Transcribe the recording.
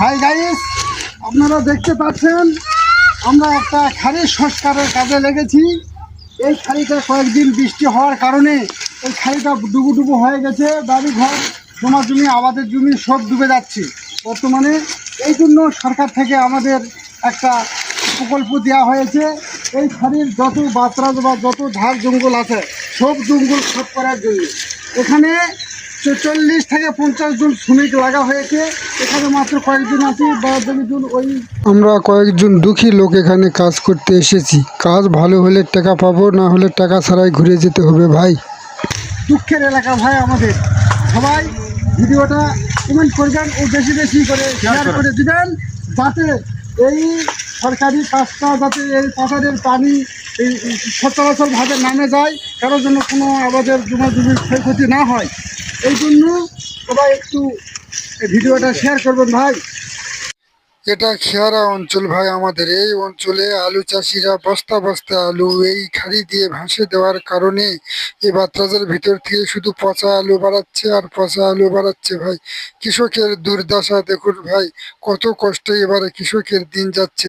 Hi guys, আপনারা দেখতে পাচ্ছেন আমরা একটা খাড়ি সংস্কারের কাজে লেগেছি। এই খাড়িটা কয়েকদিন বৃষ্টি হওয়ার কারণে এই খাড়িটা ডুবু ডুবু হয়ে গেছে। বাড়ি ঘর, জমা জমি, আবাদের জমি সব ডুবে যাচ্ছে বর্তমানে। এই জন্য সরকার থেকে আমাদের একটা প্রকল্প দেওয়া হয়েছে। এই খাড়ির যত বাতরাজ বা যত ঝাড় জঙ্গল আছে সব জঙ্গল সাফ করার জন্য এখানে ৪০ থেকে ৫০ জন শ্রমিক লাগা হয়েছে। এখানে মাত্র কয়েকজন আছি বা জন ওই আমরা কয়েকজন দুঃখী লোক এখানে কাজ করতে এসেছি। কাজ ভালো হলে টাকা পাবো, না হলে টাকা ছাড়াই ঘুরে যেতে হবে ভাই। দুঃখের এলাকা ভাই আমাদের। সবাই ভিডিওটা কমেন্ট করবেন ও বেশি বেশি করে শেয়ার করে দিবেন, যাতে এই সরকারি কাজটা যাতে এই পাহাড়ের পানি এই সচরাচরভাবে নামে যায়, কারোর জন্য কোনো আমাদের জমা জমির ক্ষয়ক্ষতি না হয়। এই জন্য সবাই একটু এই ভিডিওটা শেয়ার করবেন ভাই। এটা খেয়ারা অঞ্চল ভাই। আমাদের এই অঞ্চলে আলু চাষিরা বস্তা বস্তা আলু এই খাড়ি দিয়ে ভাসে দেওয়ার কারণে এই বাতরাজের ভিতর থেকে শুধু পচা আলু বাড়াচ্ছে আর পচা আলু বাড়াচ্ছে ভাই। কৃষকের দুর্দশা দেখুন ভাই, কত কষ্টে এবারে কৃষকের দিন যাচ্ছে।